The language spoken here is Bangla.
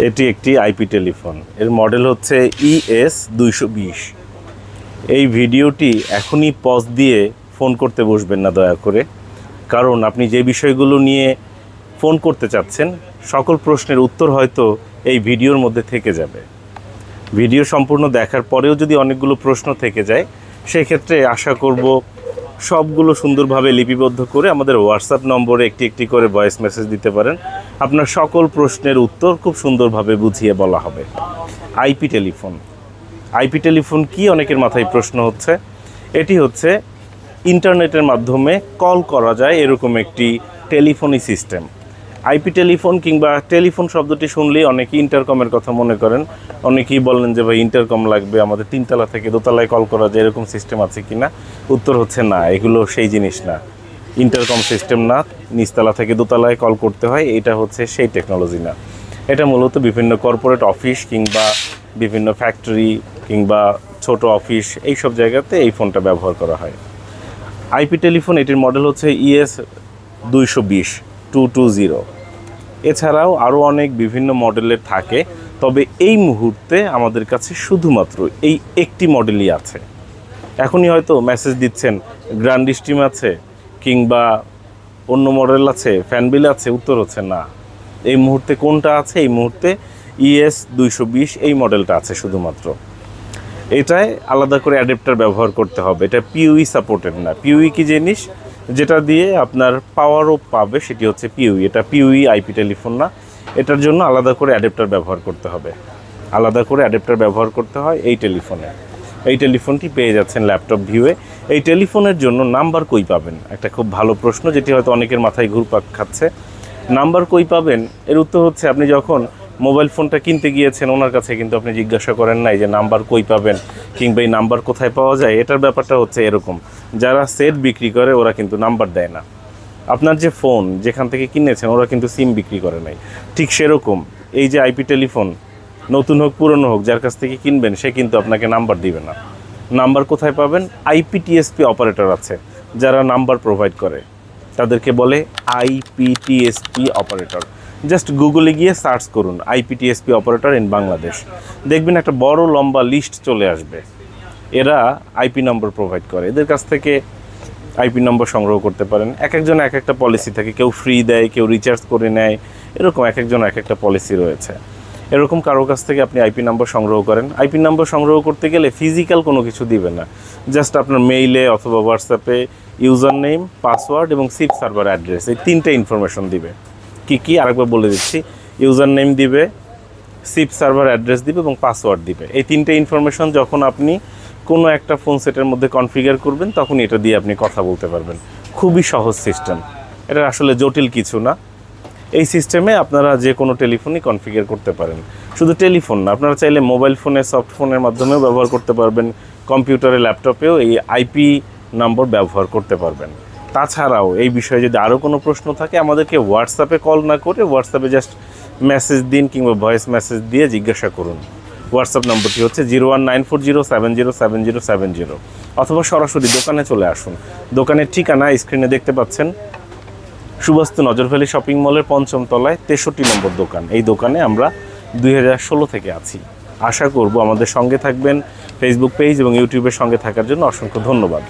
এটি একটি আইপি টেলিফোন। এর মডেল হচ্ছে ES220। এই ভিডিওটি এখনই পজ দিয়ে ফোন করতে বসবেন না দয়া করে, কারণ আপনি যে বিষয়গুলো নিয়ে ফোন করতে চাচ্ছেন সকল প্রশ্নের উত্তর হয়তো এই ভিডিওর মধ্যে থেকে যাবে। ভিডিও সম্পূর্ণ দেখার পরেও যদি অনেকগুলো প্রশ্ন থেকে যায়, সেক্ষেত্রে আশা করব সবগুলো সুন্দরভাবে লিপিবদ্ধ করে আমাদের হোয়াটসঅ্যাপ নম্বরে একটি একটি করে ভয়েস মেসেজ দিতে পারেন। আপনার সকল প্রশ্নের উত্তর খুব সুন্দরভাবে বুঝিয়ে বলা হবে। IP telephone. আইপি টেলিফোন কি, অনেকের মাথায় প্রশ্ন হচ্ছে। এটি হচ্ছে ইন্টারনেটের মাধ্যমে কল করা যায় এরকম একটি টেলিফোনি সিস্টেম। আইপি টেলিফোন কিংবা টেলিফোন শব্দটি শুনলেই অনেকেই ইন্টারকমের কথা মনে করেন। অনেকেই বলেন যে ভাই ইন্টারকম লাগবে, আমাদের 3 তলা থেকে 2 তলায় কল করা যায় এরকম সিস্টেম আছে কি না? উত্তর হচ্ছে না, এগুলো সেই জিনিস না। ইন্টারকম সিস্টেম না, নিচতলা থেকে 2 তলায় কল করতে হয়, এটা হচ্ছে সেই টেকনোলজি না। এটা মূলত বিভিন্ন কর্পোরেট অফিস কিংবা বিভিন্ন ফ্যাক্টরি কিংবা ছোট অফিস এইসব জায়গাতে এই ফোনটা ব্যবহার করা হয়। আইপি টেলিফোন, এটির মডেল হচ্ছে ES220। এছাড়াও আরও অনেক বিভিন্ন মডেলের থাকে, তবে এই মুহূর্তে আমাদের কাছে শুধুমাত্র এই একটি মডেলই আছে। এখনই হয়তো মেসেজ দিচ্ছেন গ্র্যান্ড স্টিম আছে কিংবা অন্য মডেল আছে, ফ্যানবিল আছে, উত্তর হচ্ছে না। এই মুহূর্তে কোনটা আছে? এই মুহূর্তে ES220 এই মডেলটা আছে শুধুমাত্র। এটায় আলাদা করে অ্যাডাপ্টার ব্যবহার করতে হবে, এটা পিউই সাপোর্টেড না। পিউই কি জিনিস? যেটা দিয়ে আপনার পাওয়ারও পাবে সেটি হচ্ছে পিউই। এটা পিউই আইপি টেলিফোন না, এটার জন্য আলাদা করে অ্যাডাপ্টার ব্যবহার করতে হবে। আলাদা করে অ্যাডাপ্টার ব্যবহার করতে হয় এই টেলিফোনে। এই টেলিফোনটি পেয়ে যাচ্ছেন ল্যাপটপ ভিউয়ে। এই টেলিফোনের জন্য নাম্বার কই পাবেন? একটা খুব ভালো প্রশ্ন, যেটি হয়তো অনেকের মাথায় ঘুরপাক খাচ্ছে। নাম্বার কই পাবেন? এর উত্তর হচ্ছে আপনি যখন মোবাইল ফোনটা কিনতে গিয়েছেন ওনার কাছে কিন্তু আপনি জিজ্ঞাসা করেন নাই যে নাম্বার কই পাবেন কিংবা এই নাম্বার কোথায় পাওয়া যায়। এটার ব্যাপারটা হচ্ছে এরকম, যারা সেট বিক্রি করে ওরা কিন্তু নাম্বার দেয় না। আপনার যে ফোন যেখান থেকে কিনেছেন ওরা কিন্তু সিম বিক্রি করে নাই। ঠিক সেরকম এই যে আইপি টেলিফোন, নতুন হোক পুরনো হোক, যার কাছ থেকে কিনবেন সে কিন্তু আপনাকে নাম্বার দিবে না। নাম্বার কোথায় পাবেন? আইপিটিএসপি অপারেটর আছে যারা নাম্বার প্রোভাইড করে, তাদেরকে বলে আইপিটিএসপি অপারেটর। জাস্ট গুগলে গিয়ে সার্চ করুন আইপিটিএসপি অপারেটর ইন বাংলাদেশ, দেখবেন একটা বড় লম্বা লিস্ট চলে আসবে। এরা আইপি নম্বর প্রোভাইড করে, এদের কাছ থেকে আইপি নম্বর সংগ্রহ করতে পারেন। এক একজন এক একটা পলিসি থাকে, কেউ ফ্রি দেয়, কেউ রিচার্জ করে নেয়, এরকম এক একজন এক একটা পলিসি রয়েছে। এরকম কারোর কাছ থেকে আপনি আইপি নাম্বার সংগ্রহ করেন। আইপি নাম্বার সংগ্রহ করতে গেলে ফিজিক্যাল কোনো কিছু দিবে না, জাস্ট আপনার মেইলে অথবা হোয়াটসঅ্যাপে ইউজার নেম, পাসওয়ার্ড এবং সিপ সার্ভার অ্যাড্রেস, এই 3টে ইনফরমেশন দিবে। কি আরেকবার বলে দিচ্ছি, ইউজার নেম দিবে, সিপ সার্ভার অ্যাড্রেস দিবে এবং পাসওয়ার্ড দিবে। এই 3টে ইনফরমেশন যখন আপনি কোনো একটা ফোন সেটের মধ্যে কনফিগার করবেন তখন এটা দিয়ে আপনি কথা বলতে পারবেন। খুবই সহজ সিস্টেম, এটা আসলে জটিল কিছু না। এই সিস্টেমে আপনারা যে কোনো টেলিফোনই কনফিগার করতে পারেন। শুধু টেলিফোন না, আপনারা চাইলে মোবাইল ফোনে, সফট ফোনের মাধ্যমেও ব্যবহার করতে পারবেন, কম্পিউটারে, ল্যাপটপেও এই আইপি নম্বর ব্যবহার করতে পারবেন। তাছাড়াও এই বিষয়ে যদি আরও কোনো প্রশ্ন থাকে আমাদেরকে হোয়াটসঅ্যাপে কল না করে হোয়াটসঅ্যাপে জাস্ট মেসেজ দিন কিংবা ভয়েস মেসেজ দিয়ে জিজ্ঞাসা করুন। হোয়াটসঅ্যাপ নম্বরটি হচ্ছে 01940707070, অথবা সরাসরি দোকানে চলে আসুন। দোকানের ঠিকানা স্ক্রিনে দেখতে পাচ্ছেন, সুবাস্তু নজরভ্যালি শপিং মলের 5ম তলায় 63 নম্বর দোকান। এই দোকানে আমরা 2016 থেকে আছি। আশা করব আমাদের সঙ্গে থাকবেন। ফেসবুক পেজ এবং ইউটিউবের সঙ্গে থাকার জন্য অসংখ্য ধন্যবাদ।